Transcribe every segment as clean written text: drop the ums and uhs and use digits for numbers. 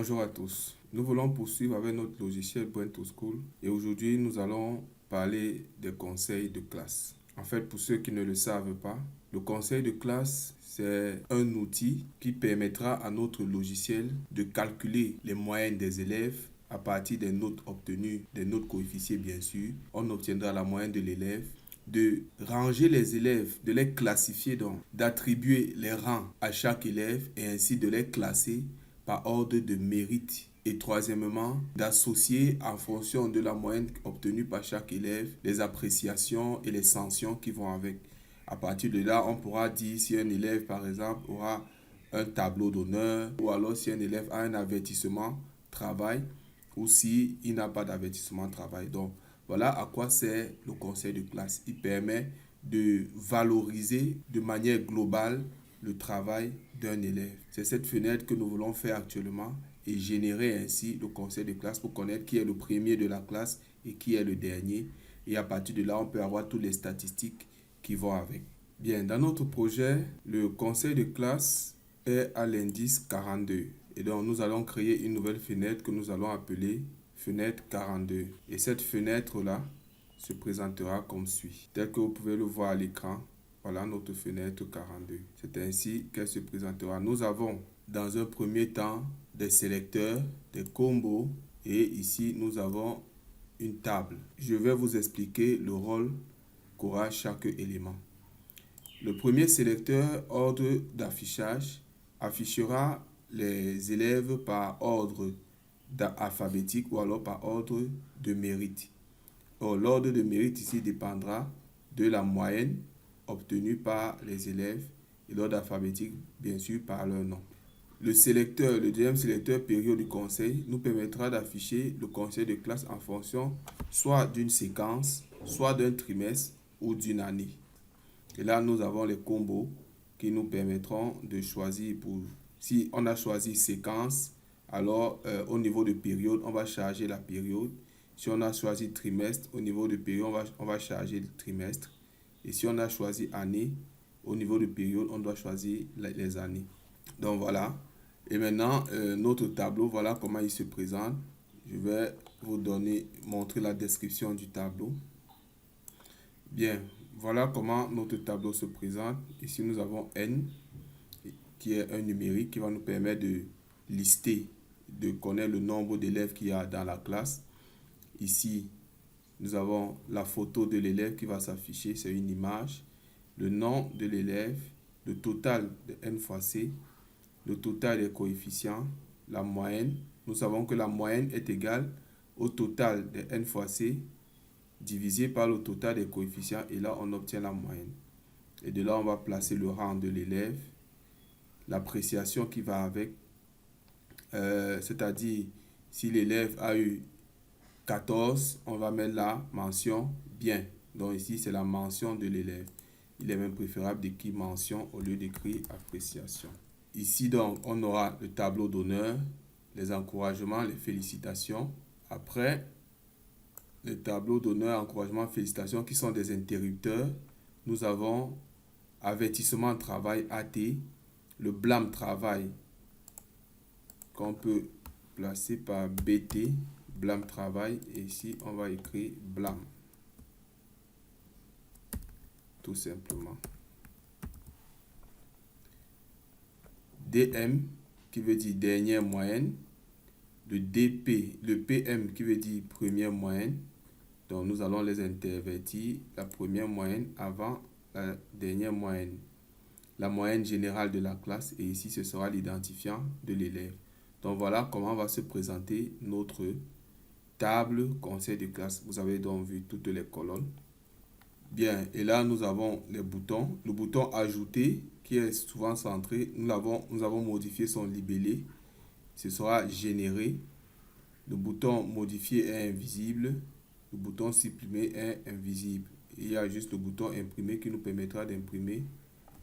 Bonjour à tous. Nous voulons poursuivre avec notre logiciel Brain to School et aujourd'hui nous allons parler des conseils de classe. En fait, pour ceux qui ne le savent pas, le conseil de classe, c'est un outil qui permettra à notre logiciel de calculer les moyennes des élèves à partir des notes obtenues, des notes coefficiées bien sûr. On obtiendra la moyenne de l'élève, de ranger les élèves, de les classifier donc, d'attribuer les rangs à chaque élève et ainsi de les classer par ordre de mérite. Et troisièmement, d'associer en fonction de la moyenne obtenue par chaque élève les appréciations et les sanctions qui vont avec. À partir de là, on pourra dire si un élève, par exemple, aura un tableau d'honneur ou alors si un élève a un avertissement travail ou si il n'a pas d'avertissement travail. Donc, voilà à quoi sert le conseil de classe. Il permet de valoriser de manière globale le travail d'un élève. C'est cette fenêtre que nous voulons faire actuellement et générer ainsi le conseil de classe pour connaître qui est le premier de la classe et qui est le dernier. Et à partir de là, on peut avoir toutes les statistiques qui vont avec. Bien, dans notre projet, le conseil de classe est à l'indice 42. Et donc, nous allons créer une nouvelle fenêtre que nous allons appeler fenêtre 42. Et cette fenêtre-là se présentera comme suit. Tel que vous pouvez le voir à l'écran, voilà notre fenêtre 42. C'est ainsi qu'elle se présentera. Nous avons dans un premier temps des sélecteurs, des combos et ici nous avons une table. Je vais vous expliquer le rôle qu'aura chaque élément. Le premier sélecteur, ordre d'affichage, affichera les élèves par ordre alphabétique ou alors par ordre de mérite. Or, l'ordre de mérite ici dépendra de la moyenne obtenue par les élèves et l'ordre alphabétique, bien sûr, par leur nom. Le deuxième sélecteur période du conseil nous permettra d'afficher le conseil de classe en fonction soit d'une séquence, soit d'un trimestre ou d'une année. Et là, nous avons les combos qui nous permettront de choisir si on a choisi séquence, alors au niveau de période, on va charger la période. Si on a choisi trimestre, au niveau de période, on va charger le trimestre. Et si on a choisi année, au niveau de période, on doit choisir les années. Donc voilà. Et maintenant, notre tableau, voilà comment il se présente. Je vais vous montrer la description du tableau. Bien, voilà comment notre tableau se présente. Ici, nous avons N, qui est un numérique qui va nous permettre de lister, de connaître le nombre d'élèves qu'il y a dans la classe. Ici, nous avons la photo de l'élève qui va s'afficher, c'est une image. Le nom de l'élève, le total de N fois C, le total des coefficients, la moyenne. Nous savons que la moyenne est égale au total de N fois C divisé par le total des coefficients et là on obtient la moyenne. Et de là on va placer le rang de l'élève, l'appréciation qui va avec, c'est-à-dire si l'élève a eu 14, on va mettre la mention bien. Donc ici c'est la mention de l'élève. Il est même préférable d'écrire mention au lieu d'écrire appréciation. Ici donc on aura le tableau d'honneur, les encouragements, les félicitations. Après les tableaux d'honneur, encouragement, félicitations qui sont des interrupteurs. Nous avons avertissement travail AT, le blâme travail qu'on peut placer par BT, blâme travail, et ici on va écrire blâme, tout simplement. DM qui veut dire dernière moyenne, le DP, le PM qui veut dire première moyenne. Donc nous allons les intervertir, la première moyenne avant la dernière moyenne. La moyenne générale de la classe et ici ce sera l'identifiant de l'élève. Donc voilà comment va se présenter notre table conseil de classe. Vous avez donc vu toutes les colonnes. Bien, et là nous avons les boutons. Le bouton ajouter qui est souvent centré, nous avons modifié son libellé. Ce sera généré. Le bouton modifier est invisible. Le bouton supprimer est invisible. Et il y a juste le bouton imprimer qui nous permettra d'imprimer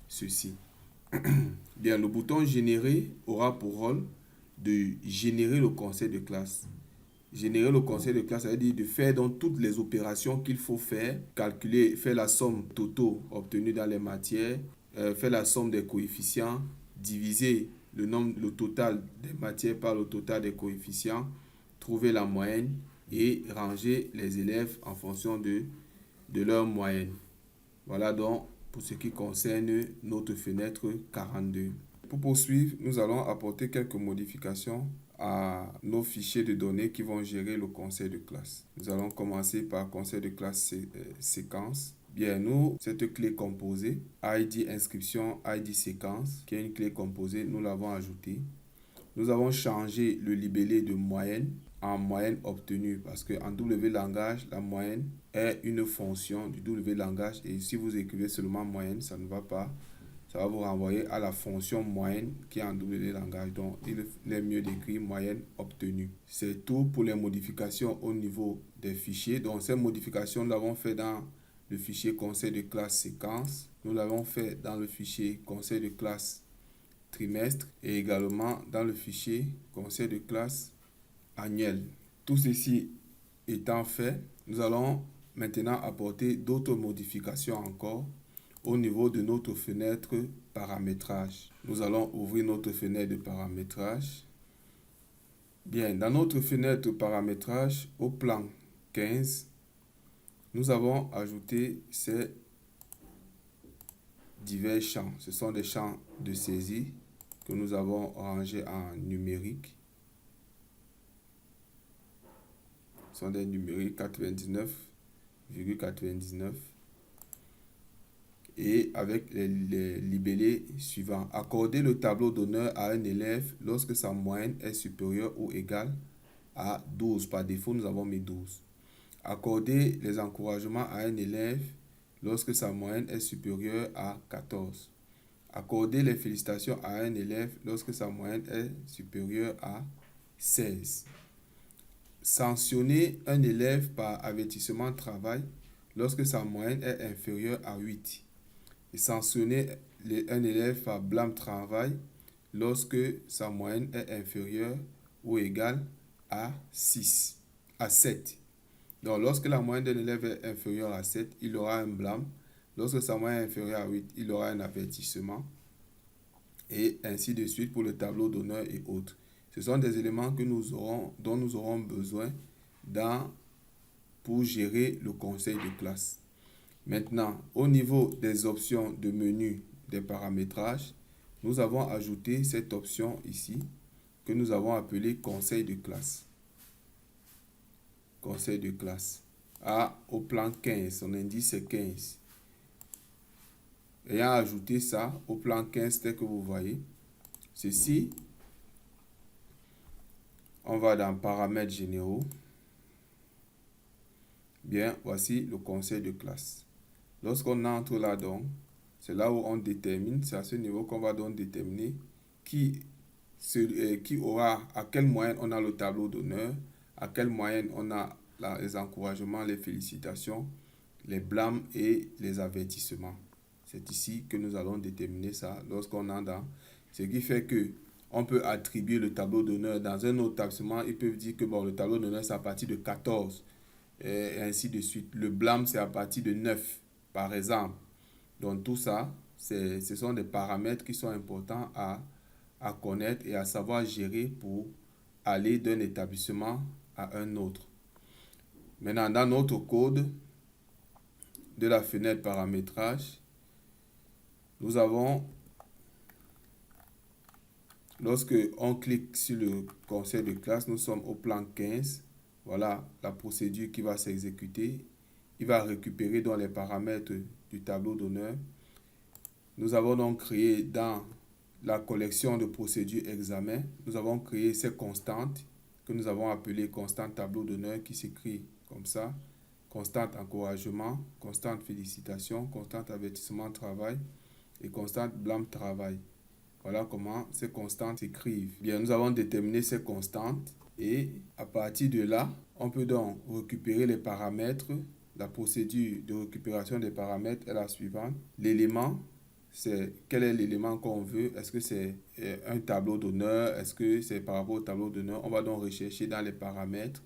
ceci. Bien, le bouton générer aura pour rôle de générer le conseil de classe. Générer le conseil de classe, ça veut dire de faire donc toutes les opérations qu'il faut faire, calculer, faire la somme totale obtenue dans les matières, faire la somme des coefficients, diviser le total des matières par le total des coefficients, trouver la moyenne et ranger les élèves en fonction de leur moyenne. Voilà donc pour ce qui concerne notre fenêtre 42. Pour poursuivre, nous allons apporter quelques modifications à nos fichiers de données qui vont gérer le conseil de classe. Nous allons commencer par conseil de classe séquence. Bien, nous, cette clé composée, ID inscription, ID séquence, qui est une clé composée, nous l'avons ajoutée. Nous avons changé le libellé de moyenne en moyenne obtenue parce qu'en W langage, la moyenne est une fonction du W langage et si vous écrivez seulement moyenne, ça ne va pas. Ça va vous renvoyer à la fonction moyenne qui est en W langage. Donc, il est mieux d'écrire moyenne obtenue. C'est tout pour les modifications au niveau des fichiers. Donc, ces modifications, nous l'avons fait dans le fichier conseil de classe séquence. Nous l'avons fait dans le fichier conseil de classe trimestre et également dans le fichier conseil de classe annuel. Tout ceci étant fait, nous allons maintenant apporter d'autres modifications encore au niveau de notre fenêtre paramétrage. Nous allons ouvrir notre fenêtre de paramétrage. Bien, dans notre fenêtre paramétrage, au plan 15, nous avons ajouté ces divers champs. Ce sont des champs de saisie que nous avons rangés en numérique. Ce sont des numériques 99,99 et avec les libellés suivants. Accorder le tableau d'honneur à un élève lorsque sa moyenne est supérieure ou égale à 12. Par défaut, nous avons mis 12. Accorder les encouragements à un élève lorsque sa moyenne est supérieure à 14. Accorder les félicitations à un élève lorsque sa moyenne est supérieure à 16. Sanctionner un élève par avertissement de travail lorsque sa moyenne est inférieure à 8. Et sanctionner un élève par blâme travail lorsque sa moyenne est inférieure ou égale à 7. Donc, lorsque la moyenne d'un élève est inférieure à 7, il aura un blâme. Lorsque sa moyenne est inférieure à 8, il aura un avertissement. Et ainsi de suite pour le tableau d'honneur et autres. Ce sont des éléments dont nous aurons besoin pour gérer le conseil de classe. Maintenant, au niveau des options de menu des paramétrages, nous avons ajouté cette option ici que nous avons appelée conseil de classe. Conseil de classe. Au plan 15, son indice est 15. Ayant ajouté ça au plan 15 tel que vous voyez, ceci, on va dans paramètres généraux. Bien, voici le conseil de classe. Lorsqu'on entre là donc, c'est là où on détermine, c'est à ce niveau qu'on va donc déterminer qui aura, à quelle moyenne on a le tableau d'honneur, à quelle moyenne on a les encouragements, les félicitations, les blâmes et les avertissements. C'est ici que nous allons déterminer ça lorsqu'on a dans. Ce qui fait que on peut attribuer le tableau d'honneur dans un autre établissement. Ils peuvent dire que bon, le tableau d'honneur c'est à partir de 14 et ainsi de suite. Le blâme c'est à partir de 9 par exemple. Donc tout ça, ce sont des paramètres qui sont importants à connaître et à savoir gérer pour aller d'un établissement à un autre. Maintenant, dans notre code de la fenêtre paramétrage, nous avons, lorsque on clique sur le conseil de classe, nous sommes au plan 15. Voilà la procédure qui va s'exécuter. Il va récupérer dans les paramètres du tableau d'honneur. Nous avons donc créé dans la collection de procédures examen, nous avons créé ces constantes que nous avons appelées constante tableau d'honneur qui s'écrit comme ça. Constante encouragement, constante félicitation, constante avertissement travail et constante blâme travail. Voilà comment ces constantes s'écrivent. Bien, nous avons déterminé ces constantes et à partir de là, on peut donc récupérer les paramètres. La procédure de récupération des paramètres est la suivante. L'élément, c'est quel est l'élément qu'on veut. Est-ce que c'est un tableau d'honneur? Est-ce que c'est par rapport au tableau d'honneur? On va donc rechercher dans les paramètres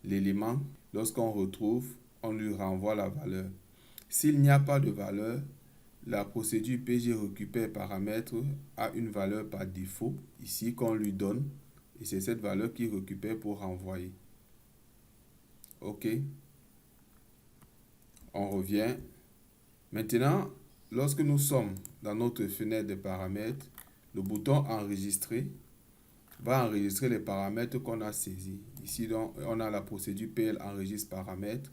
l'élément. Lorsqu'on retrouve, on lui renvoie la valeur. S'il n'y a pas de valeur, la procédure PG récupère paramètre a une valeur par défaut, ici qu'on lui donne, et c'est cette valeur qu'il récupère pour renvoyer. OK. On revient. Maintenant, lorsque nous sommes dans notre fenêtre de paramètres, le bouton enregistrer va enregistrer les paramètres qu'on a saisis. Ici, donc, on a la procédure PL enregistre paramètres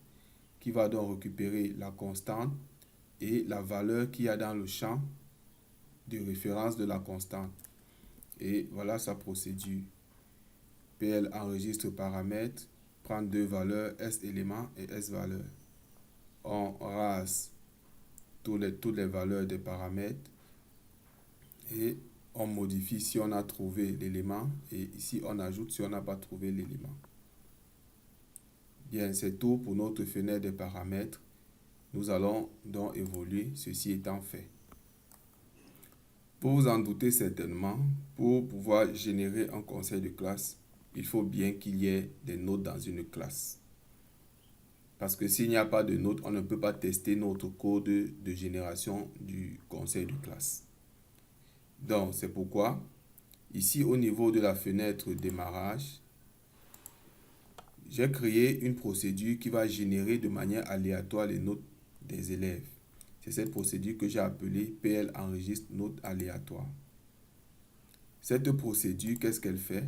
qui va donc récupérer la constante et la valeur qu'il y a dans le champ de référence de la constante. Et voilà sa procédure. PL enregistre paramètres, prend deux valeurs, S éléments et S valeurs. On rase toutes les valeurs des paramètres et on modifie si on a trouvé l'élément et ici on ajoute si on n'a pas trouvé l'élément. Bien, c'est tout pour notre fenêtre de paramètres. Nous allons donc évoluer, ceci étant fait. Pour vous en douter certainement, pour pouvoir générer un conseil de classe, il faut bien qu'il y ait des notes dans une classe. Parce que s'il n'y a pas de notes, on ne peut pas tester notre code de génération du conseil de classe. Donc, c'est pourquoi, ici au niveau de la fenêtre démarrage, j'ai créé une procédure qui va générer de manière aléatoire les notes des élèves. C'est cette procédure que j'ai appelée PL enregistre notes aléatoires. Cette procédure, qu'est-ce qu'elle fait?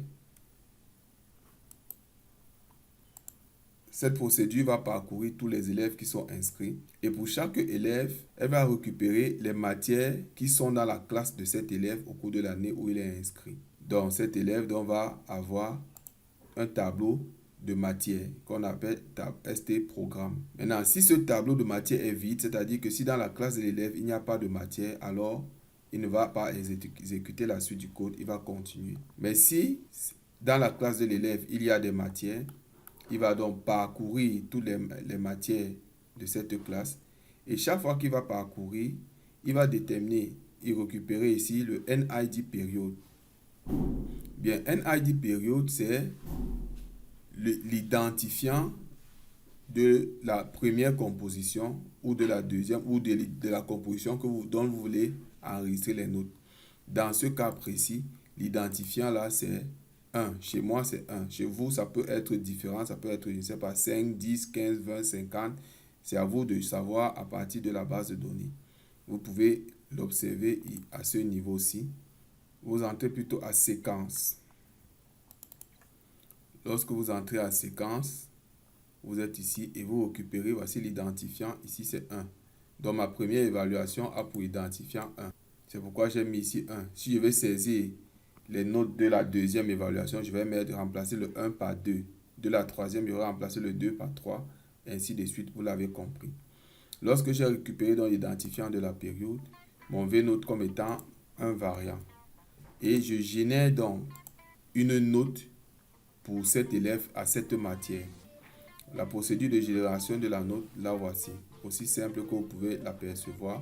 Cette procédure va parcourir tous les élèves qui sont inscrits et pour chaque élève, elle va récupérer les matières qui sont dans la classe de cet élève au cours de l'année où il est inscrit. Donc cet élève va avoir un tableau de matière qu'on appelle ST programme. Maintenant, si ce tableau de matière est vide, c'est-à-dire que si dans la classe de l'élève, il n'y a pas de matière, alors il ne va pas exécuter la suite du code, il va continuer. Mais si dans la classe de l'élève, il y a des matières, il va donc parcourir toutes les matières de cette classe et chaque fois qu'il va parcourir, il va déterminer et récupérer ici le NID période. Bien, NID période, c'est l'identifiant de la première composition ou de la deuxième ou de la composition dont vous voulez enregistrer les notes. Dans ce cas précis, l'identifiant là c'est 1. Chez moi c'est 1. Chez vous ça peut être différent, ça peut être je ne sais pas 5, 10, 15, 20, 50. C'est à vous de savoir à partir de la base de données. Vous pouvez l'observer à ce niveau-ci. Vous entrez plutôt à séquence. Lorsque vous entrez à séquence, vous êtes ici et vous récupérez, voici l'identifiant, ici c'est 1. Donc ma première évaluation a pour identifiant 1. C'est pourquoi j'ai mis ici 1. Si je vais saisir les notes de la deuxième évaluation, je vais remplacer le 1 par 2. De la troisième, je vais remplacer le 2 par 3, ainsi de suite, vous l'avez compris. Lorsque j'ai récupéré dans l'identifiant de la période, mon VNote comme étant un variant. Et je génère donc une note pour cet élève à cette matière. La procédure de génération de la note, la voici. Aussi simple que vous pouvez l'apercevoir.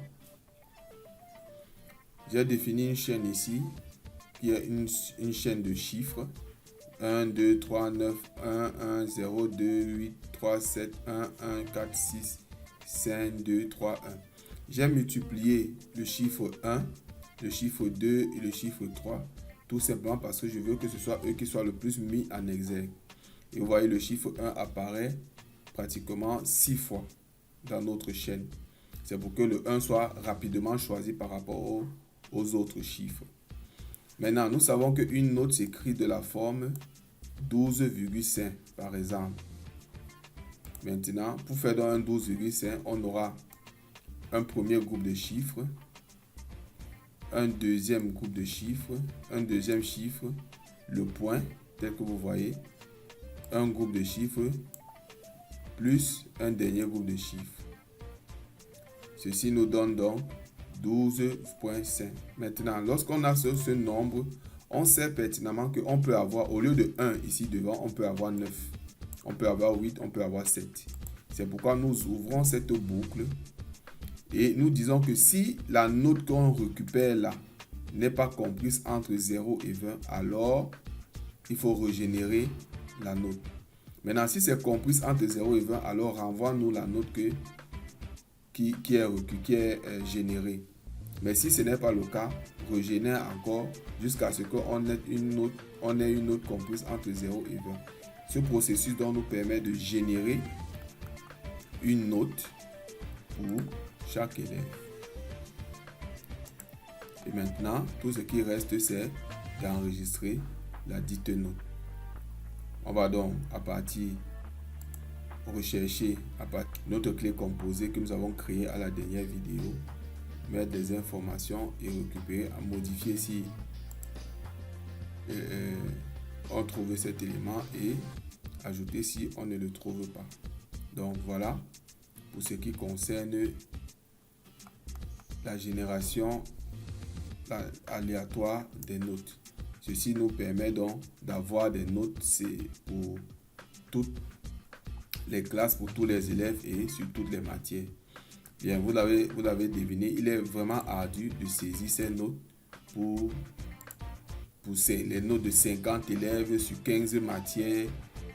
J'ai défini une chaîne ici, qui est une chaîne de chiffres. 1, 2, 3, 9, 1, 1, 0, 2, 8, 3, 7, 1, 1, 4, 6, 5, 2, 3, 1. J'ai multiplié le chiffre 1, le chiffre 2 et le chiffre 3. Tout simplement parce que je veux que ce soit eux qui soient le plus mis en exergue. Et vous voyez, le chiffre 1 apparaît pratiquement 6 fois dans notre chaîne. C'est pour que le 1 soit rapidement choisi par rapport aux autres chiffres. Maintenant, nous savons qu'une note s'écrit de la forme 12,5 par exemple. Maintenant, pour faire dans un 12,5, on aura un premier groupe de chiffres, un deuxième groupe de chiffres, un deuxième chiffre, le point, tel que vous voyez, un groupe de chiffres, plus un dernier groupe de chiffres. Ceci nous donne donc 12,5. Maintenant, lorsqu'on a ce nombre, on sait pertinemment qu'on peut avoir, au lieu de 1 ici devant, on peut avoir 9. On peut avoir 8, on peut avoir 7. C'est pourquoi nous ouvrons cette boucle et nous disons que si la note qu'on récupère là n'est pas comprise entre 0 et 20, alors il faut régénérer la note. Maintenant, si c'est comprise entre 0 et 20, alors renvoie-nous la note qui est générée. Mais si ce n'est pas le cas, régénère encore jusqu'à ce qu'on ait une note comprise entre 0 et 20. Ce processus donc nous permet de générer une note pour chaque élève. Et maintenant, tout ce qui reste, c'est d'enregistrer la dite note. On va donc rechercher à partir de notre clé composée que nous avons créée à la dernière vidéo, mettre des informations et récupérer, modifier si on trouve cet élément et ajouter si on ne le trouve pas. Donc voilà pour ce qui concerne la génération aléatoire des notes. Ceci nous permet donc d'avoir des notes pour toutes les classes, pour tous les élèves et sur toutes les matières. Bien, vous l'avez deviné, il est vraiment ardu de saisir ces notes pour les notes de 50 élèves sur 15 matières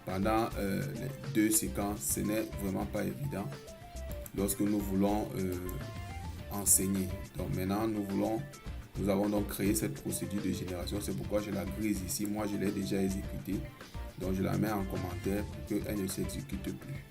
pendant les 2 séquences. Ce n'est vraiment pas évident lorsque nous voulons enseigner. Donc maintenant, nous avons donc créé cette procédure de génération. C'est pourquoi je la grise ici. Moi, je l'ai déjà exécutée. Donc, je la mets en commentaire pour qu'elle ne s'exécute plus.